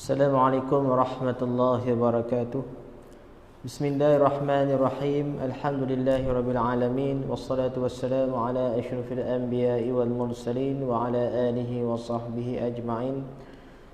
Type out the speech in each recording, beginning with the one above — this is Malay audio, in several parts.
Assalamualaikum warahmatullahi wabarakatuh. Bismillahirrahmanirrahim. Alhamdulillahirabbil alamin wassalatu wassalamu ala asyrafil anbiya'i wal mursalin wa ala alihi wa sahbihi ajma'in.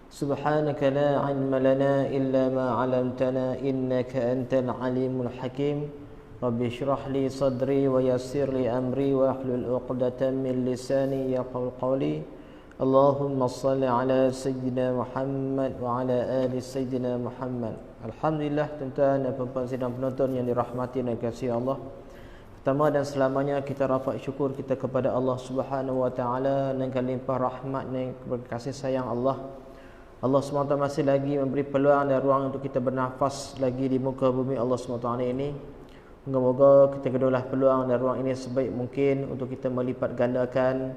Subhanaka la 'ilma lana illa ma 'allamtana innaka antal alimul hakim. Rabbi shrah li sadri wa yassir li amri wa hlul 'uqdatam min lisani yafqahu qawli. Allahumma salli ala Sayyidina Muhammad wa ala ali Sayyidina Muhammad. Alhamdulillah, tuan-tuan dan puan-puan sidang penonton yang dirahmati dan dikasihi Allah. Pertama dan selamanya kita rapat syukur kita kepada Allah Subhanahu wa taala dengan limpah rahmat dan kasih sayang Allah. Allah SWT masih lagi memberi peluang dan ruang untuk kita bernafas lagi di muka bumi Allah SWT ini. Moga-moga kita kedulah peluang dan ruang ini sebaik mungkin untuk kita melipat gandakan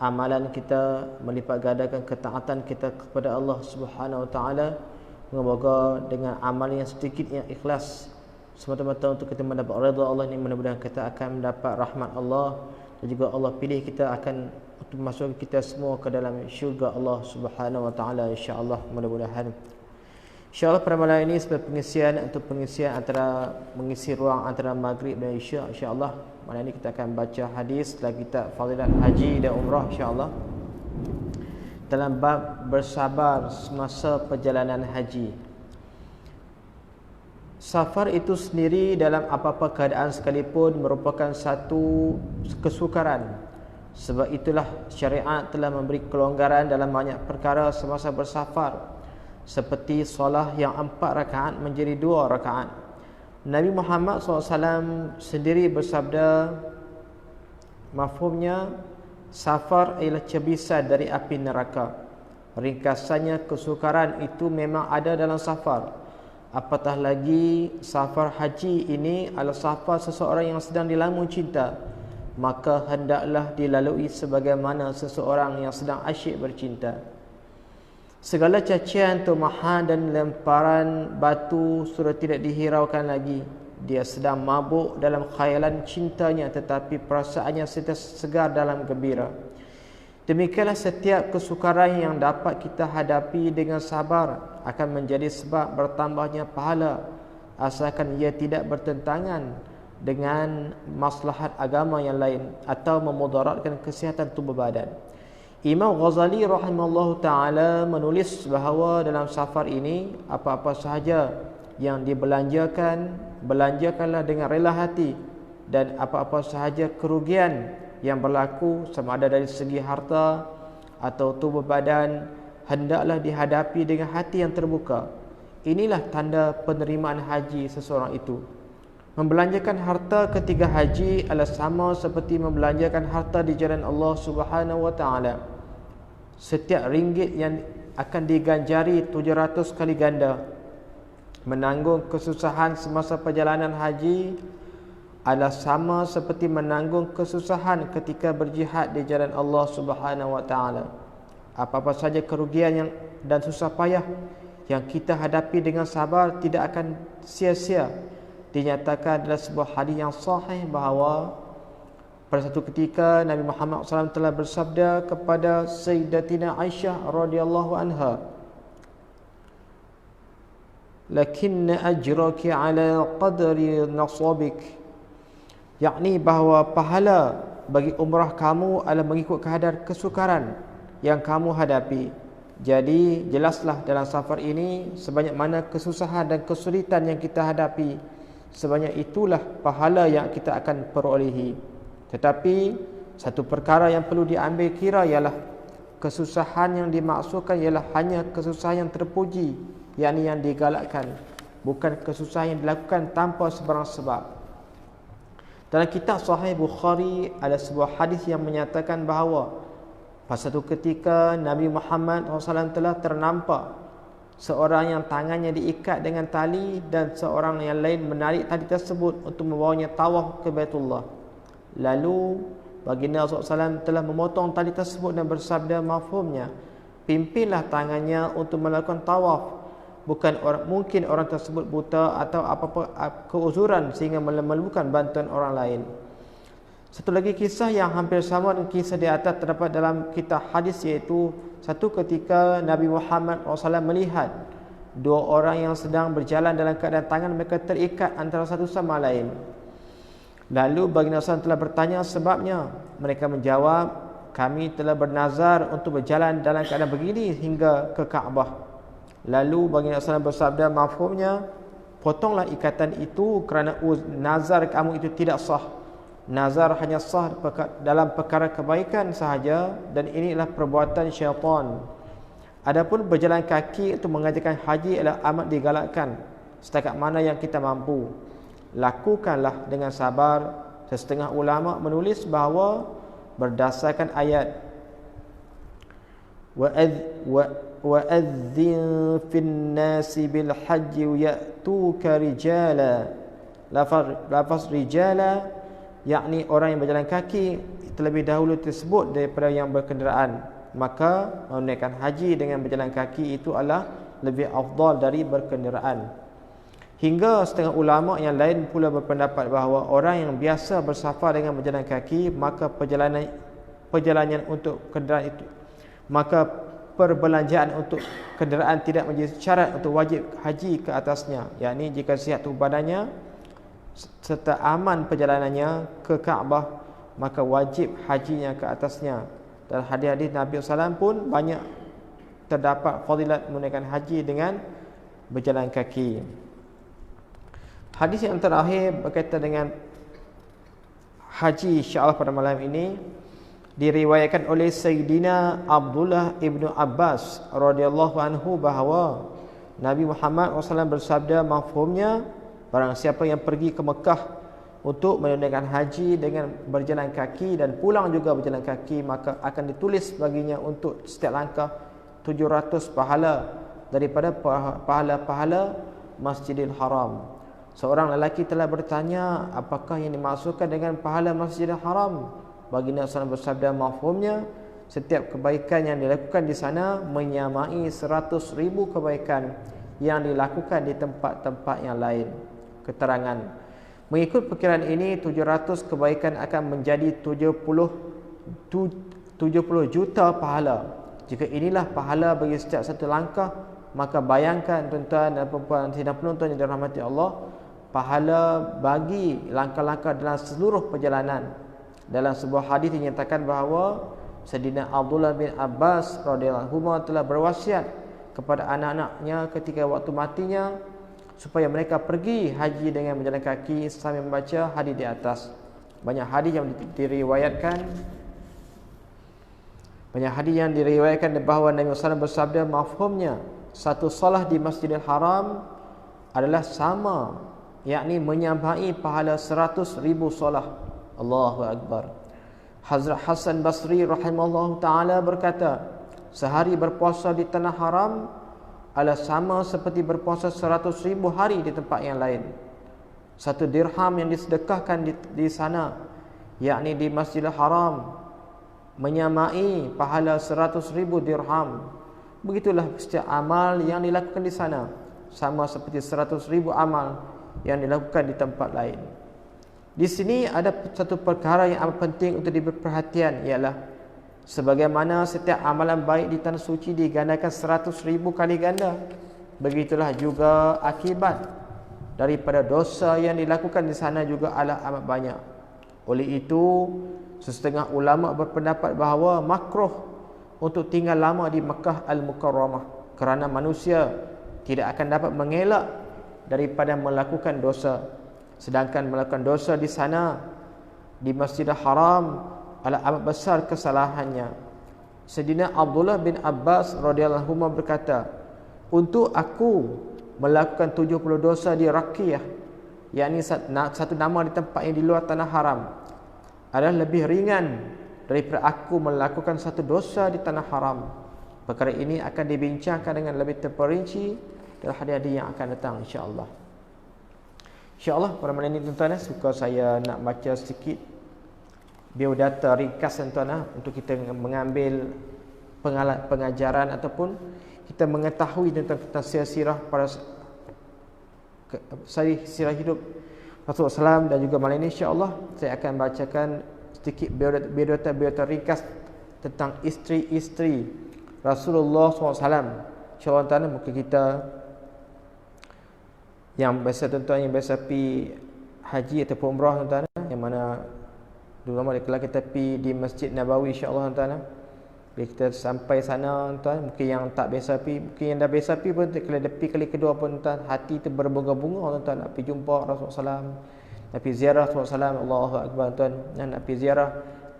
amalan kita, melipat gandakan ketaatan kita kepada Allah Subhanahu wa taala. Moga-moga dengan amal yang sedikit yang ikhlas semata-mata untuk kita mendapat redha Allah ini, mudah-mudahan kita akan mendapat rahmat Allah dan juga Allah pilih kita akan untuk masuk kita semua ke dalam syurga Allah Subhanahu wa taala, insya-Allah, mudah-mudahan. InsyaAllah pada malam ini sebagai pengisian antara mengisi ruang antara maghrib dan isya, insyaAllah malam ini kita akan baca hadis dalam kitab Fadilat Haji dan Umrah, insyaAllah, dalam bab bersabar semasa perjalanan haji. Safar itu sendiri dalam apa-apa keadaan sekalipun merupakan satu kesukaran. Sebab itulah syariat telah memberi kelonggaran dalam banyak perkara semasa bersafar, seperti solah yang 4 rakaat menjadi 2 rakaat. Nabi Muhammad SAW sendiri bersabda, mafhumnya, safar ialah cebisan dari api neraka. Ringkasannya, kesukaran itu memang ada dalam safar. Apatah lagi safar haji ini adalah safar seseorang yang sedang dilamun cinta, maka hendaklah dilalui sebagaimana seseorang yang sedang asyik bercinta. Segala cacian, tumahan dan lemparan batu sudah tidak dihiraukan lagi. Dia sedang mabuk dalam khayalan cintanya, tetapi perasaannya sentiasa segar dalam gembira. Demikianlah setiap kesukaran yang dapat kita hadapi dengan sabar akan menjadi sebab bertambahnya pahala, asalkan ia tidak bertentangan dengan maslahat agama yang lain atau memudaratkan kesihatan tubuh badan. Imam Ghazali rahimahullah ta'ala menulis bahawa dalam safar ini apa-apa sahaja yang dibelanjakan, belanjakanlah dengan rela hati, dan apa-apa sahaja kerugian yang berlaku sama ada dari segi harta atau tubuh badan hendaklah dihadapi dengan hati yang terbuka. Inilah tanda penerimaan haji seseorang itu. Membelanjakan harta ketika haji adalah sama seperti membelanjakan harta di jalan Allah Subhanahu wa taala. Setiap ringgit yang akan diganjari 700 kali ganda. Menanggung kesusahan semasa perjalanan haji adalah sama seperti menanggung kesusahan ketika berjihad di jalan Allah Subhanahu wa taala. Apa-apa saja kerugian dan susah payah yang kita hadapi dengan sabar tidak akan sia-sia. Dinyatakan dalam sebuah hadis yang sahih bahawa pada satu ketika Nabi Muhammad SAW telah bersabda kepada Sayyidatina Aisyah radhiyallahu anha, lakinna ajraki ala qadri nasabik, yakni bahawa pahala bagi umrah kamu adalah mengikut kadar kesukaran yang kamu hadapi. Jadi jelaslah dalam safar ini sebanyak mana kesusahan dan kesulitan yang kita hadapi, sebanyak itulah pahala yang kita akan perolehi. Tetapi satu perkara yang perlu diambil kira ialah kesusahan yang dimaksudkan ialah hanya kesusahan yang terpuji, yakni yang digalakkan, bukan kesusahan yang dilakukan tanpa sebarang sebab. Dalam kitab Sahih Bukhari ada sebuah hadis yang menyatakan bahawa pada satu ketika Nabi Muhammad SAW telah ternampak seorang yang tangannya diikat dengan tali dan seorang yang lain menarik tali tersebut untuk membawanya tawaf ke Baitullah. Lalu baginda SAW telah memotong tali tersebut dan bersabda, mafhumnya, pimpinlah tangannya untuk melakukan tawaf. Mungkin orang tersebut buta atau apa-apa keuzuran sehingga memerlukan bantuan orang lain. Satu lagi kisah yang hampir sama dengan kisah di atas terdapat dalam kitab hadis, iaitu satu ketika Nabi Muhammad SAW melihat dua orang yang sedang berjalan dalam keadaan tangan mereka terikat antara satu sama lain. Lalu baginda SAW telah bertanya sebabnya. Mereka menjawab, kami telah bernazar untuk berjalan dalam keadaan begini hingga ke Kaabah. Lalu baginda SAW bersabda, mafhumnya, potonglah ikatan itu kerana nazar kamu itu tidak sah. Nazar hanya sah dalam perkara kebaikan sahaja, dan inilah perbuatan syaitan. Adapun berjalan kaki untuk mengajarkan haji adalah amat digalakkan setakat mana yang kita mampu. Lakukanlah dengan sabar. Setengah ulama menulis bahawa berdasarkan ayat wa'adzin fin nasi bil hajji ya'tuka rijala. Lafaz rijala yakni orang yang berjalan kaki terlebih dahulu tersebut daripada yang berkenderaan. Maka menunaikan haji dengan berjalan kaki itu adalah lebih afdal dari berkenderaan. Hingga setengah ulama yang lain pula berpendapat bahawa orang yang biasa bersafar dengan berjalan kaki, maka perjalanan untuk kenderaan itu, maka perbelanjaan untuk kenderaan tidak menjadi syarat untuk wajib haji ke atasnya. Yakni jika sihat tubuh badannya serta aman perjalanannya ke Kaabah, maka wajib hajinya ke atasnya. Dan hadis-hadis Nabi SAW pun banyak terdapat fadilat menunaikan haji dengan berjalan kaki. Hadis yang terakhir berkaitan dengan haji insya-Allah pada malam ini diriwayatkan oleh Sayyidina Abdullah ibnu Abbas radhiyallahu anhu bahawa Nabi Muhammad SAW bersabda, mafhumnya, barang siapa yang pergi ke Mekah untuk menunaikan haji dengan berjalan kaki dan pulang juga berjalan kaki, maka akan ditulis baginya untuk setiap langkah 700 pahala daripada pahala-pahala Masjidil Haram. Seorang lelaki telah bertanya, apakah yang dimaksudkan dengan pahala Masjidil Haram? Baginda SAW bersabda, mafhumnya, setiap kebaikan yang dilakukan di sana menyamai 100,000 kebaikan yang dilakukan di tempat-tempat yang lain. Keterangan, mengikut perkiraan ini 700 kebaikan akan menjadi 70 juta pahala. Jika inilah pahala bagi setiap satu langkah, maka bayangkan tuan-tuan dan puan-puan sidang penonton yang dirahmati Allah, pahala bagi langkah-langkah dalam seluruh perjalanan. Dalam sebuah hadis dinyatakan bahawa Sayyidina Abdullah bin Abbas radhiyallahu anhu telah berwasiat kepada anak-anaknya ketika waktu matinya supaya mereka pergi haji dengan berjalan kaki sambil membaca hadis di atas. Banyak hadis yang diriwayatkan bahawa Nabi SAW bersabda, mafhumnya, satu solah di Masjidil Haram adalah sama, yakni menyamai pahala 100,000 solah. Allahu Akbar. Hazrat Hasan Basri rahimahullah ta'ala berkata, sehari berpuasa di tanah haram adalah sama seperti berpuasa 100,000 hari di tempat yang lain. Satu dirham yang disedekahkan di sana, yakni di Masjidil Haram, menyamai pahala 100,000 dirham. Begitulah setiap amal yang dilakukan di sana, sama seperti 100,000 amal yang dilakukan di tempat lain. Di sini ada satu perkara yang amat penting untuk diberi perhatian, ialah sebagaimana setiap amalan baik di tanah suci digandakan 100,000 kali ganda, begitulah juga akibat daripada dosa yang dilakukan di sana juga adalah amat banyak. Oleh itu, setengah ulama berpendapat bahawa makruh untuk tinggal lama di Makkah Al-Mukarramah kerana manusia tidak akan dapat mengelak daripada melakukan dosa. Sedangkan melakukan dosa di sana, di Masjidil Haram, adalah amat besar kesalahannya. Sayyidina Abdullah bin Abbas radhiyallahu anhu berkata, untuk aku melakukan 70 dosa di Rakiyah, yakni satu nama di tempat yang di luar tanah haram, adalah lebih ringan daripada aku melakukan satu dosa di tanah haram. Perkara ini akan dibincangkan dengan lebih terperinci dalam hadis-hadis yang akan datang, insya-Allah. InsyaAllah pada malam ini tuan-tuan, suka saya nak baca sedikit biodata ringkas tuan-tuan, untuk kita mengambil pengajaran ataupun kita mengetahui tentang sirah para sirah hidup Rasulullah SAW. Dan juga malam ini insya-Allah saya akan bacakan sedikit biodata ringkas tentang isteri-isteri Rasulullah SAW. InsyaAllah ta'ala mungkin kita yang biasa tuan-tuan yang biasa pi haji ataupun umrah tuan-tuan, yang mana terutama kalau kita pi di Masjid Nabawi, insya-Allah tuan-tuan, bila kita sampai sana tuan, mungkin yang tak biasa pi, mungkin yang dah biasa pi pun kalau dah pi kali kedua pun tuan, hati tu berbunga-bunga tuan, nak pi jumpa Rasulullah SAW, nak pi ziarah Rasulullah SAW. Allahu akbar tuan, dan nak pi ziarah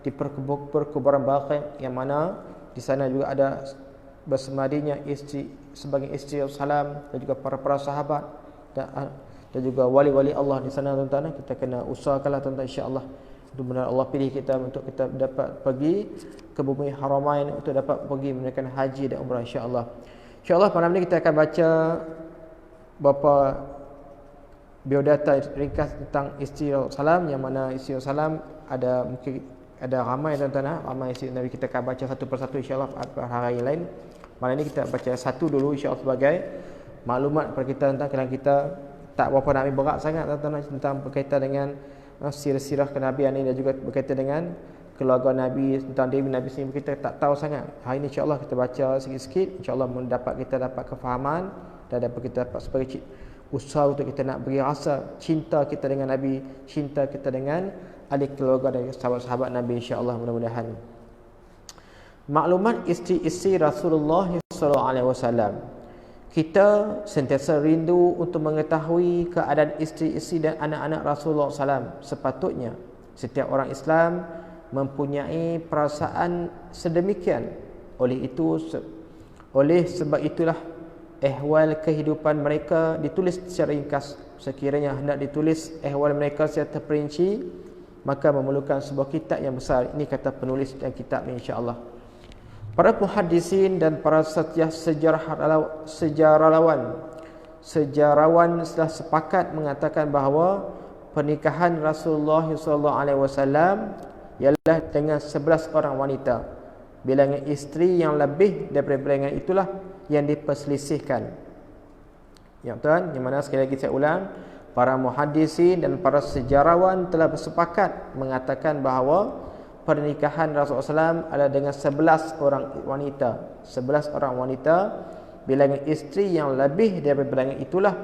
di perkuburan Baqi, yang mana di sana juga ada bersemadinya isteri sebagai isteri Rasulullah SAW, dan juga para sahabat dan juga wali-wali Allah di sana tuan-tuan. Kita kena usahakanlah tuan-tuan, insya-Allah benar-benar Allah pilih kita untuk kita dapat pergi ke bumi Haramain, untuk dapat pergi menunaikan haji dan umrah, insya-Allah. Insya-Allah malam ni kita akan baca beberapa biodata ringkas tentang isteri Rasulullah, yang mana isteri Rasulullah ada mungkin ada ramai tuan-tuan, ramai isteri Nabi. Kita akan baca satu persatu, insya-Allah pada hari lain. Malam ni kita baca satu dulu, insya-Allah, sebagai maklumat kepada kita tentang kerana kita tak berapa nak ambil berat sangat tuan-tuan, tentang berkaitan dengan sirah-sirah kenabian ini, dan juga berkaitan dengan keluarga Nabi, tentang diri Nabi sendiri kita tak tahu sangat. Hari ini insya-Allah kita baca sikit-sikit, insya-Allah kita dapat kefahaman, dan dapat kita dapat sebagai usaha untuk kita nak beri rasa cinta kita dengan Nabi, cinta kita dengan ahli keluarga dan sahabat-sahabat Nabi, insya-Allah mudah-mudahan. Maklumat isteri-isteri Rasulullah SAW. Kita sentiasa rindu untuk mengetahui keadaan isteri-isteri dan anak-anak Rasulullah SAW. Sepatutnya setiap orang Islam mempunyai perasaan sedemikian. Oleh sebab itulah ehwal kehidupan mereka ditulis secara ringkas. Sekiranya hendak ditulis ehwal mereka secara terperinci, maka memerlukan sebuah kitab yang besar. Ini kata penulis dan kitab ni, insya-Allah. Para muhaddisin dan para sejarawan telah sepakat mengatakan bahawa pernikahan Rasulullah SAW ialah dengan 11 orang wanita. Bilangan isteri yang lebih daripada bilangan itulah yang diperselisihkan. Ya tuan, yang mana sekali lagi saya ulang, para muhaddisin dan para sejarawan telah bersepakat mengatakan bahawa pernikahan Rasulullah SAW adalah dengan 11 orang wanita. 11 orang wanita, bilangan isteri yang lebih daripada bilangan itulah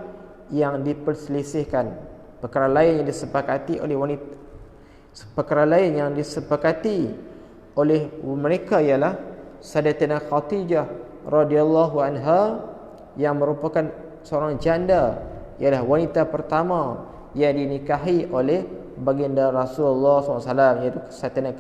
yang diperselisihkan. Perkara lain yang disepakati oleh mereka ialah Sayyidatina Khadijah radhiyallahu anha, yang merupakan seorang janda, ialah wanita pertama yang dinikahi oleh baginda Rasulullah SAW, iaitu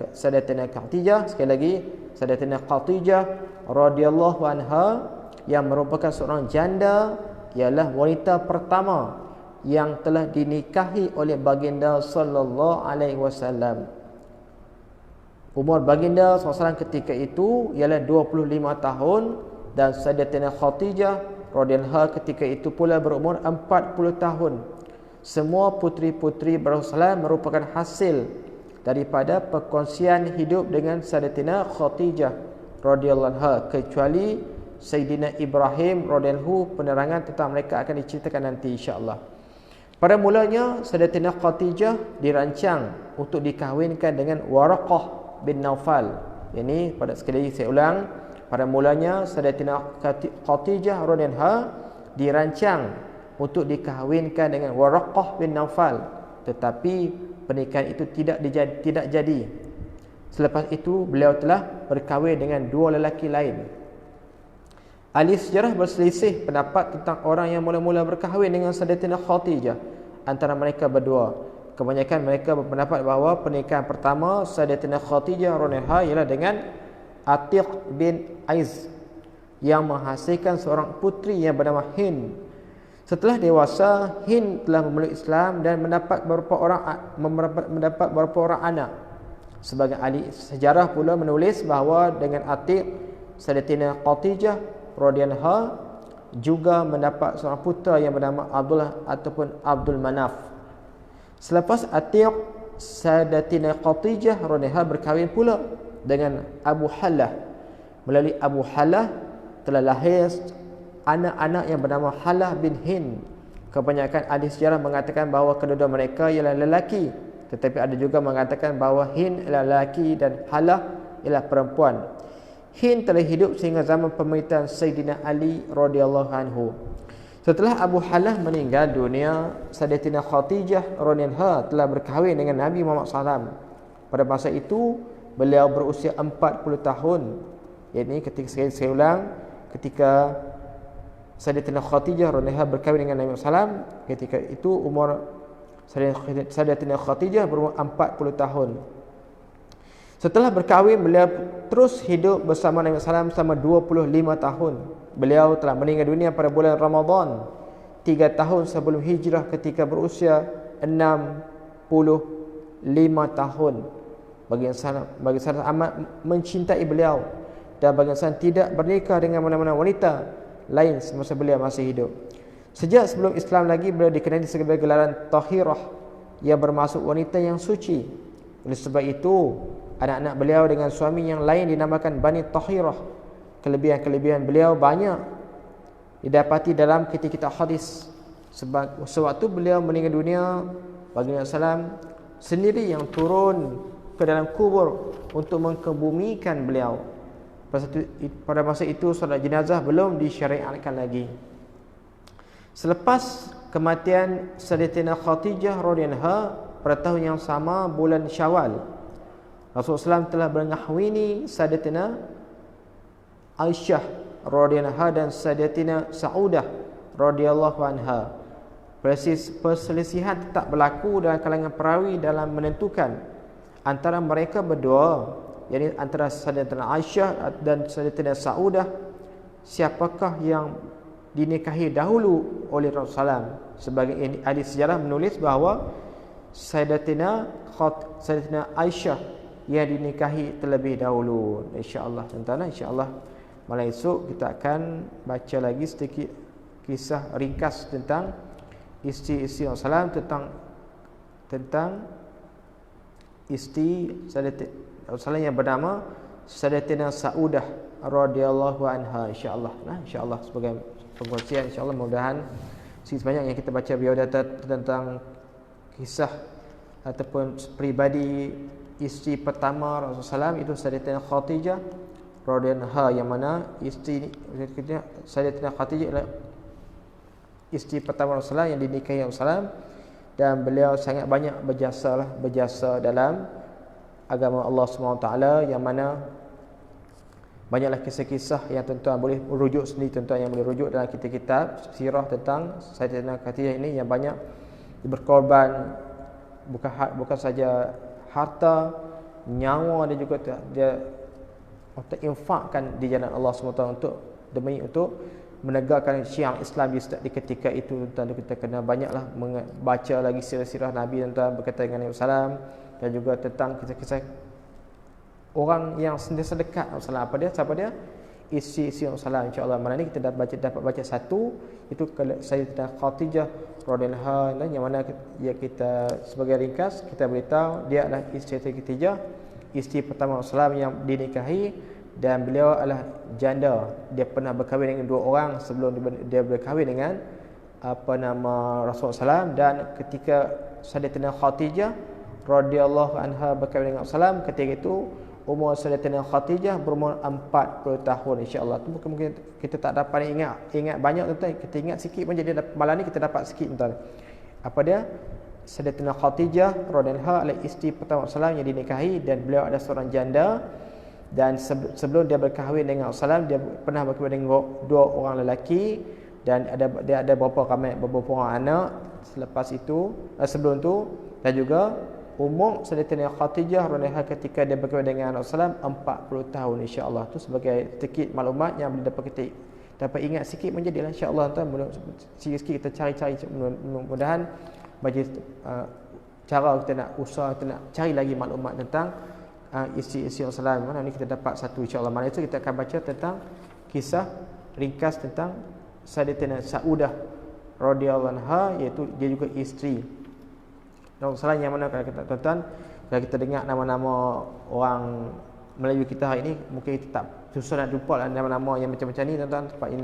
Sayyidatina Khadijah. Sekali lagi, Sayyidatina Khadijah radhiyallahu anha, yang merupakan seorang janda, ialah wanita pertama yang telah dinikahi oleh baginda sallallahu alaihi wasallam. Umur baginda SAW ketika itu ialah 25 tahun, dan Sayyidatina Khadijah radhiyallahu anha ketika itu pula berumur 40 tahun. Semua puteri-puteri Rasulullah merupakan hasil daripada perkongsian hidup dengan Sayyidatina Khadijah radhiyallahu anha, kecuali Sayyidina Ibrahim radhiyallahu, penerangan tentang mereka akan diceritakan nanti, insya-Allah. Pada mulanya Sayyidatina Khadijah dirancang untuk dikahwinkan dengan Waraqah bin Naufal. Ini pada sekali lagi saya ulang, pada mulanya Sayyidatina Khadijah radhiyallahu anha dirancang untuk dikahwinkan dengan Waraqah bin Naufal, tetapi pernikahan itu tidak jadi. Selepas itu beliau telah berkahwin dengan dua lelaki lain. Ahli sejarah berselisih pendapat tentang orang yang mula-mula berkahwin dengan Sayyidatina Khadijah antara mereka berdua. Kebanyakan mereka berpendapat bahawa pernikahan pertama Sayyidatina Khadijah radhiyallahu anha ialah dengan Atiq bin Aiz, yang menghasilkan seorang puteri yang bernama Hind. Setelah dewasa, Hind telah memeluk Islam dan mendapat beberapa orang anak. Sebagai ahli sejarah pula menulis bahawa dengan Atiq, Sayyidatina Khadijah radhiyallahu anha juga mendapat seorang putera yang bernama Abdullah ataupun Abdul Manaf. Selepas Atiq, Sayyidatina Khadijah radhiyallahu anha berkahwin pula dengan Abu Halah. Melalui Abu Halah telah lahir anak-anak yang bernama Halah bin Hind. Kebanyakan ahli sejarah mengatakan bahawa kedua-dua mereka ialah lelaki Tetapi ada juga mengatakan bahawa Hind ialah lelaki dan Halah ialah perempuan. Hind telah hidup sehingga zaman pemerintahan Sayyidina Ali radhiyallahu anhu. Setelah Abu Halah meninggal dunia, Sayyidatina Khadijah radhiyallahu anha telah berkahwin dengan Nabi Muhammad SAW. Pada masa itu beliau berusia 40 tahun. Yakni ketika saya ulang, ketika Sayyidatina Khadijah radhiyallahu anha berkahwin dengan Nabi SAW, ketika itu umur Sayyidatina Khadijah berumur 40 tahun. Setelah berkahwin, beliau terus hidup bersama Nabi SAW selama 25 tahun. Beliau telah meninggal dunia pada bulan Ramadan 3 tahun sebelum hijrah ketika berusia 65 tahun. Bagi saya amat mencintai beliau, dan bagi saya tidak bernikah dengan mana-mana wanita lain semasa beliau masih hidup. Sejak sebelum Islam lagi, beliau dikenali sebagai gelaran Tahirah, yang bermaksud wanita yang suci. Oleh sebab itu, anak-anak beliau dengan suami yang lain dinamakan Bani Tahirah. Kelebihan-kelebihan beliau banyak didapati dalam kitab-kitab hadis. Sewaktu beliau meninggal dunia, baginda Sallam sendiri yang turun ke dalam kubur untuk mengkebumikan beliau. Pada masa itu solat jenazah belum disyariatkan lagi. Selepas kematian Sayyidatina Khadijah radhiyallahu anha pada tahun yang sama, bulan Syawal, Rasulullah SAW telah mengahwini Sayyidatina Aisyah radhiyallahu anha dan Sayyidatina Saudah radhiyallahu anha. Perselisihan tetap berlaku dalam kalangan perawi dalam menentukan antara mereka berdua, yakni antara Sayyidatina Aisyah dan Sayyidatina Saudah, siapakah yang dinikahi dahulu oleh Rasulullah SAW. Sebagai ahli sejarah menulis bahawa Sayyidatina Aisyah yang dinikahi terlebih dahulu. InsyaAllah tuan-tuan, insyaAllah malam esok kita akan baca lagi sedikit kisah ringkas tentang isteri-isteri Rasulullah SAW, tentang isteri Rasulullah yang bernama Sayyidatina Saudah radhiyallahu anha, insyaAllah. InsyaAllah sebagai penguasian, insyaAllah mudah-mudahan sebanyak yang kita baca biodata tentang kisah ataupun pribadi isteri pertama Rasulullah SAW, itu Sayyidatina Khadijah radhiyallahu anha, yang mana isteri Sayyidatina Khadijah adalah isteri pertama Rasulullah yang dinikahi Rasulullah, dan beliau sangat banyak berjasa dalam agama Allah SWT, yang mana banyaklah kisah-kisah yang tuan-tuan boleh rujuk sendiri, tuan-tuan yang boleh rujuk dalam kitab-kitab sirah tentang Sayyidatina Khadijah ini, yang banyak berkorban bukan saja harta, nyawa, dan juga dia infakkan di jalan Allah SWT demi untuk menegakkan syiar Islam di ketika itu. Tuan-tuan, kita kena banyaklah membaca lagi sirah-sirah Nabi, tuan-tuan, berkaitan dengan Nabi SAW, dan juga tentang kisah-kisah orang yang sentiasa dekat Rasulullah. Siapa dia? Isi Rasulullah. InsyaAllah malam ni kita dapat baca satu, itu Sayyidatina Khadijah radhiyallahu anha, yang mana kita sebagai ringkas kita beritahu dia adalah isteri Khadijah, isteri pertama Rasulullah yang dinikahi, dan beliau adalah janda. Dia pernah berkahwin dengan 2 orang sebelum dia berkahwin dengan Rasulullah SAW. Dan ketika Sayyidatina Khadijah radhiyallahu anha berkahwin dengan Rasulullah, ketika itu umur Sayyidatina Khadijah berumur 40 tahun, insya-Allah. Tu mungkin kita tak dapat ingat banyak, tuan-tuan. Kita ingat sikit pun, jadi malam ni kita dapat sikit, tuan-tuan. Apa dia? Sayyidatina Khadijah radhiyallahu anha adalah isteri pertama Rasulullah yang dinikahi, dan beliau adalah seorang janda. Dan sebelum dia berkahwin dengan Rasulullah, dia pernah berkahwin dengan 2 orang lelaki, dan dia ada beberapa orang anak selepas itu, sebelum tu. Dan juga umur Sayyidatina Khadijah radhiyallahu anha ketika dia berkahwin dengan Rasulullah 40 tahun, insya-Allah. Tu sebagai sedikit maklumat yang boleh kita dapat ingat sikit menjadilah, insya-Allah, tuan. Sikit-sikit kita cari-cari, mudah-mudahan bagi cara kita nak usaha, kita nak cari lagi maklumat tentang isi-isi Rasulullah. Mana ni kita dapat satu, insya-Allah. Malam itu kita akan baca tentang kisah ringkas tentang Sayyidatina Saudah radhiyallahu anha, iaitu dia juga isteri Rasulullah, yang mana kalau kita, tuan-tuan, kalau kita dengar nama-nama orang Melayu kita hari ini, mungkin kita tak susah nak lupa lah nama-nama yang macam-macam ni, tuan-tuan. Sebab ini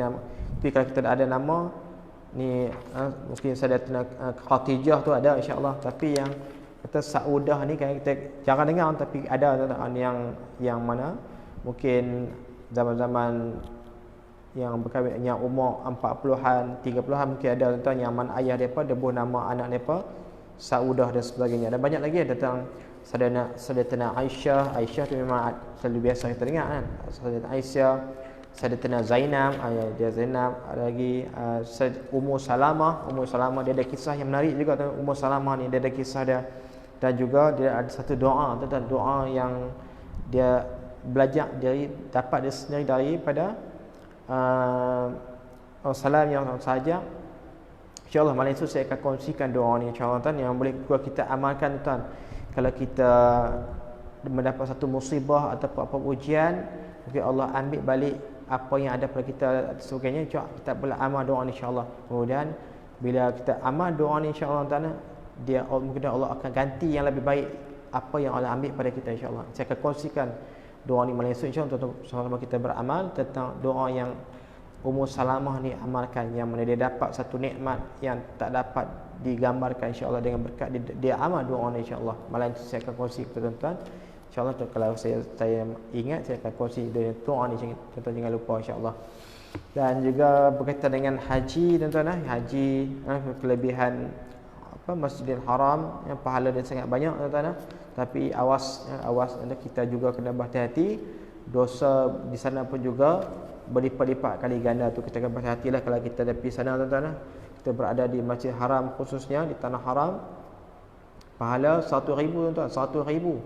tapi kalau kita ada nama ni, mungkin Sayyidatina Khadijah tu ada, insya-Allah. Tapi yang kata Saudah ni kan kita jarang dengar, tapi ada tuan-tuan yang mana mungkin zaman-zaman yang berkahwin yang umur 40-an, 30-an mungkin ada tuan-tuan yang mana ayah depa debus nama anak depa Saudah dan sebagainya. Dan banyak lagi tentang Sayyidatina Aisyah. Aisyah tu memang selalu biasa kita dengar kan. Sayyidatina Aisyah, Sayyidatina Zainab, dia Zainab, ada lagi Ummu Salamah. Ummu Salamah dia ada kisah yang menarik juga tuan. Ummu Salamah ni dia ada kisah dia, dan juga dia ada satu doa tentang doa yang dia belajar dari dapat dia sendiri daripada Rasulullah yang sahaja. InsyaAllah malam itu saya akan kongsikan doa ni insyaAllah tuan, yang boleh kita amalkan tuan. Kalau kita mendapat satu musibah ataupun apa ujian, mungkin Allah ambil balik apa yang ada pada kita sebagainya, kita boleh amal doa ni insyaAllah. Kemudian bila kita amal doa ni insyaAllah tuan, dia mungkin Allah akan ganti yang lebih baik apa yang Allah ambil pada kita insyaAllah. Saya akan kongsikan doa ni malam esok insyaAllah untuk sama-sama kita beramal tentang doa yang Ummu Salamah ni amalkan, yang mana dia dapat satu nikmat yang tak dapat digambarkan insyaAllah dengan berkat dia amal doa ni insyaAllah. Malam itu saya akan kongsi kepada tuan-tuan insyaAllah. Kalau saya ingat saya akan kongsi doa ni, tuan-tuan jangan lupa insyaAllah. Dan juga berkaitan dengan haji tuan-tuan, haji kelebihan Masjidil Haram yang pahala dia sangat banyak tuan-tuan. Tapi awas kita juga kena berhati-hati, dosa di sana pun juga berlipat-lipat kali ganda tu. Kita kena berhati-hatilah kalau kita ada pergi sana tuan-tuan. Kita berada di Masjid Haram, khususnya di tanah haram, pahala 1,000 tuan-tuan, 1,000.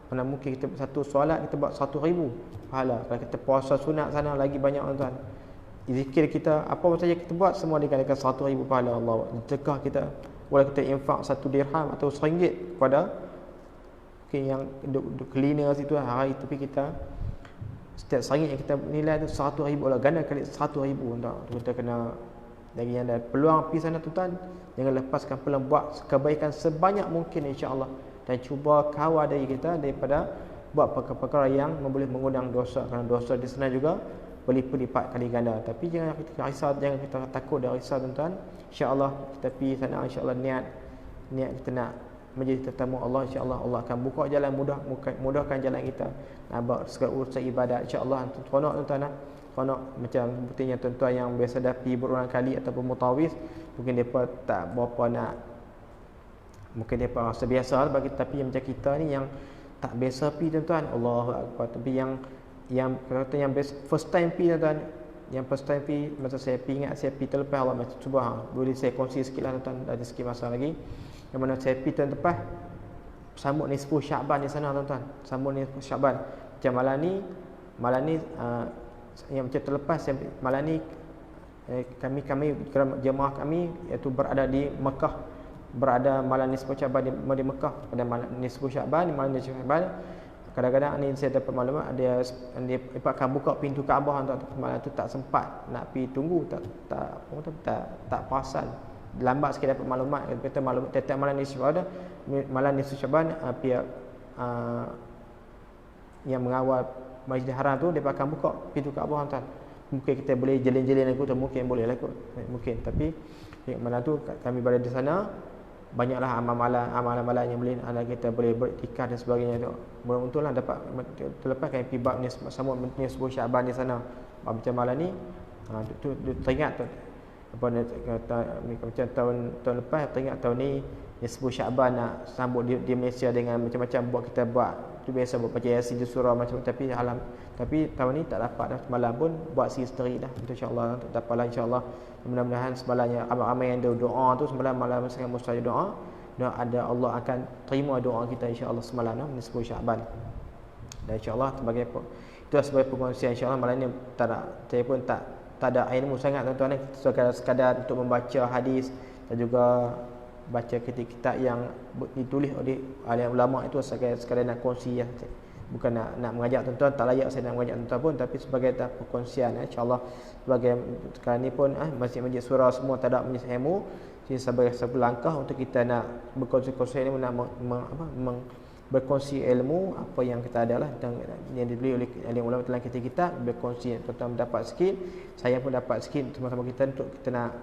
Mana mungkin kita satu solat kita buat 1,000 pahala. Kalau kita puasa sunat sana lagi banyak tuan-tuan. Zikir kita apa saja kita buat semua dikalikan 1,000 pahala Allah. Sedekah kita, boleh kita infak 1 dirham atau RM1 kepada mungkin yang duduk cleaner situ hari, tapi kita setiap RM1 yang kita nilai tu 1,000 Allah, ganda kali 1,000 tuan. Kita kena lagi yang ada peluang pergi sana tuan, jangan lepaskan peluang, buat kebaikan sebanyak mungkin insya-Allah, dan cuba kawal diri kita daripada buat perkara-perkara yang boleh mengundang dosa, kerana dosa di sana juga berlipat-lipat kali ganda. Tapi jangan kita risau, jangan kita takut dan risau tuan-tuan. Insya-Allah kita pergi sana, insya-Allah niat kita nak menjadi tetamu Allah, insya-Allah Allah akan buka jalan, mudahkan jalan kita nak buat segala urusan ibadat insya-Allah. Seronok tuan-tuan, seronok macam buktinya tuan-tuan yang biasa dah pergi berulang kali ataupun mutawif, mungkin depa tak berapa nak, mungkin depa rasa biasa bagi, tapi macam kita ni yang tak biasa pergi tuan-tuan, Allahu akbar. Tapi yang kata yang first time pergi tuan-tuan, yang first time pergi, masa saya pergi, ingat saya pergi terlepas Allah macam cuba boleh saya kongsi sikitlah tuan-tuan, ada sikit masa lagi. Yang mana saya pergi tahun lepas sambut nisfu Syaban di sana tuan-tuan, sambut nisfu Syaban. Macam malam ni yang macam terlepas malam ni kami jemaah kami iaitu berada di Mekah, berada malam nisfu Syaban di Mekah pada malam nisfu Syaban. Malam nisfu Syaban kadang-kadang ni saya dapat maklumat dia akan buka pintu Kaabah tuan. Malam tu tak sempat nak pergi tunggu, tak perasan, lambat sikit dapat maklumat. Kata maklumat tiap malam nisfu Syaban pihak yang mengawal Masjidil Haram tu dia akan buka pintu Kaabah tuan. Mungkin kita boleh jelin-jelin aku tu, mungkin boleh lah kot, mungkin. Tapi malam tu kami berada di sana, banyaklah amalan-amalan yang boleh kita boleh beriktikaf dan sebagainya tu. Beruntunglah dapat terlepas kami pergi bab sambut nisfu Syaban di sana. Macam malam ni tu teringat tu apa macam tahun lepas, teringat tahun ni nisfu Syaban nak sambut di Malaysia dengan macam-macam kita buat. Tu biasa buat baca Yasin di surau macam, tapi tahun ni tak dapat dah. Semalam pun buat history dah, insya-Allah dapatlah insya-Allah. Mudah-mudahan semalamnya ramai yang doa tu semalam malam sangat mustajab doa ada, Allah akan terima doa kita insya-Allah semalam nisfu Syaban. Dan insya-Allah sebagai perkongsian insya-Allah malam ni saya pun tak ada ilmu sangat tuan-tuan, sekadar untuk membaca hadis dan juga baca kitab-kitab yang ditulis oleh alim ulama itu sekadar nak kongsi ya. Bukan nak mengajak tuan-tuan, tak layak saya nak mengajak tuan-tuan pun, tapi sebagai perkongsian insya-Allah. Sebagai sekarang ni pun masjid-masjid surau semua tak ada majlis ilmu, jadi sebagai satu langkah untuk kita nak berkongsi ilmu, nak berkongsi ilmu apa yang kita ada lah, yang dibeli oleh alim ulama dalam kitab-kitab, berkongsi tuan-tuan dapat sikit, saya pun dapat sikit, sama-sama kita untuk kita nak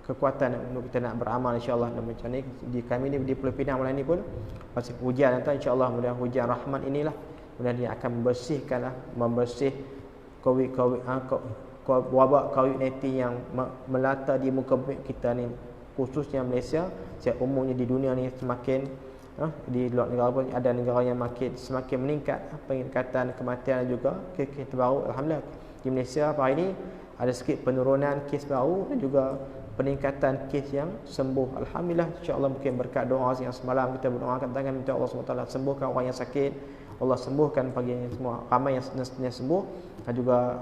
kekuatan untuk kita nak beramal insya-Allah. Dan macam ni di kami ni di Pulau Pinang malam ni pun masih hujan tuan, insya-Allah mudah hujan rahmat inilah mudah dia akan membersihkanlah, membersih wabak COVID-19 yang melata di muka bumi kita ni, khususnya Malaysia. Secara umumnya di dunia ni semakin di luar negara pun ada negara yang semakin meningkat peningkatan kematian dan juga kes baru. Alhamdulillah di Malaysia hari ini ada sikit penurunan kes baru dan juga peningkatan kes yang sembuh. Alhamdulillah, insya-Allah mungkin berkat doa yang semalam kita berdoakan tangan minta Allah SWT sembuhkan orang yang sakit, Allah sembuhkan pagi ini semua ramai yang sembuh, dan juga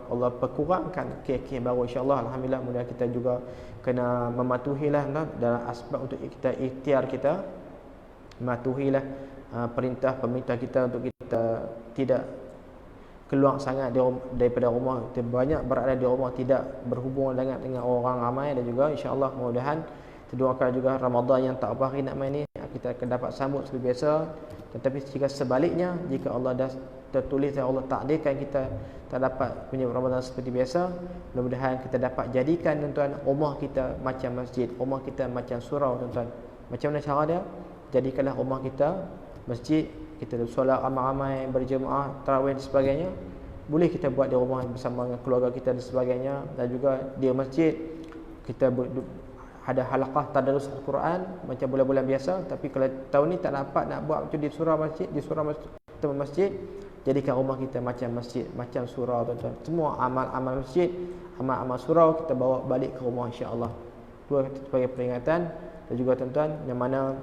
Allah perkurangkan kes baru insya-Allah. Alhamdulillah, mudah kita juga kena mematuhilah dalam asbab untuk kita ikhtiar kita, mematuhilah perintah pemerintah kita untuk kita tidak keluar sangat daripada rumah, kita banyak berada di rumah, tidak berhubung dengan orang ramai, dan juga insya-Allah mudah-mudahan kita doakan juga Ramadan yang tak apa hari nak main ni kita akan dapat sambut seperti biasa. Tetapi jika sebaliknya, jika Allah dah tertulis dan Allah takdirkan kita tak dapat punya Ramadan seperti biasa, mudah-mudahan kita dapat jadikan tuan-tuan rumah kita macam masjid, rumah kita macam surau tuan-tuan. Macam mana cara dia? Jadikanlah rumah kita masjid, kita solat ramai-ramai, berjemaah, tarawih dan sebagainya. Boleh kita buat di rumah bersama dengan keluarga kita dan sebagainya. Dan juga di masjid kita ada halaqah tadarus Al-Quran macam bulan-bulan biasa. Tapi kalau tahun ni tak dapat nak buat macam di surau masjid, jadikan rumah kita macam masjid, macam surau tuan-tuan. Semua amal-amal masjid, amal-amal surau kita bawa balik ke rumah insya-Allah. Itu sebagai peringatan. Dan juga tuan-tuan yang mana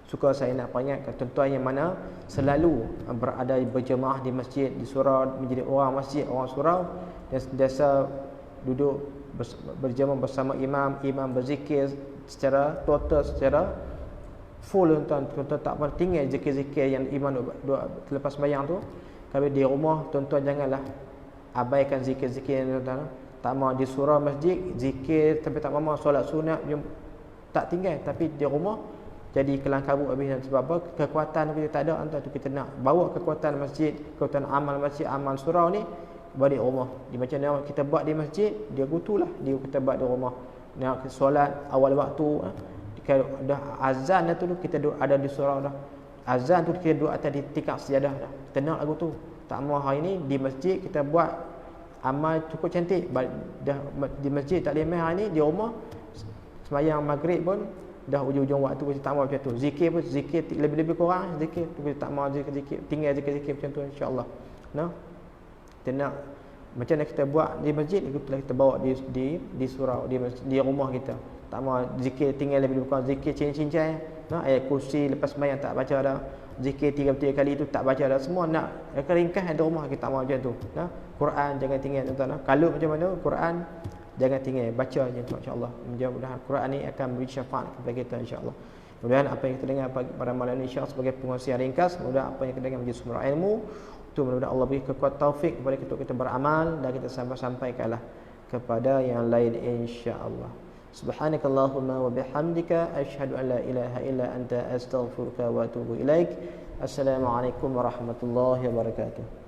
suka saya nak peringatkan tuan-tuan yang mana selalu berada berjemaah di masjid, di surau, menjadi orang masjid, orang surau, dan sentiasa duduk berjemaah bersama imam berzikir secara total, secara full tuan-tuan. Tuan-tuan tak pernah tinggal zikir-zikir yang imam lepas sembahyang tu. Tapi di rumah tuan-tuan janganlah abaikan zikir-zikir tuan-tuan. Tak mau di surau masjid zikir tapi tak mau solat sunat tak tinggal, tapi di rumah jadi kelang kabut habis. Sebab apa? Kekuatan kita tak ada. Antara tu kita nak bawa kekuatan masjid, kekuatan amal masjid, amal surau ni balik rumah. Di macam mana kita buat di masjid, dia gutulah dia kita buat di rumah. Nak solat awal waktu, kalau dah azan dah tu kita ada di surau dah. Azan tu kita duduk atas di tikar sejadah dah. Kita nak lagu tu. Tak mau hari ni di masjid kita buat amal cukup cantik. Dah di masjid tak boleh main hari ni, di rumah sembahyang maghrib pun dah ujung-ujung waktu kita tak mau macam tu. Zikir pun zikir lebih-lebih kurang zikir tu, kita tak mau zikir tinggal zikir macam tu insya-Allah. Nah, kita nak macam mana kita buat di masjid, itulah kita bawa di surau, di rumah kita. Tak mau zikir tinggal lebih kurang, zikir cincin-cincin. Nah, ayat kursi lepas sembahyang tak baca dah. Zikir 3 kali tu tak baca dah. Semua nak ringkas di rumah, kita tak mau macam tu. Nah, Quran jangan tinggal tuan-tuan. Kalau macam mana Quran jangan tinggal, baca je insya-Allah. Mudah-mudahan Quran ni akan beri syafaat kepada kita insya-Allah. Mudah-mudahan apa yang kita dengar pada malam ini insya-Allah sebagai pengongsian ringkas, mudah apa yang kita dengar menjadi sumber ilmu. Itu mudah-mudahan Allah beri kekuatan taufik kepada kita beramal dan kita sampaikanlah kepada yang lain insya-Allah. Subhanakallahumma wa bihamdika asyhadu an la ilaha illa anta astaghfiruka wa atubu ilaik. Assalamualaikum warahmatullahi wabarakatuh.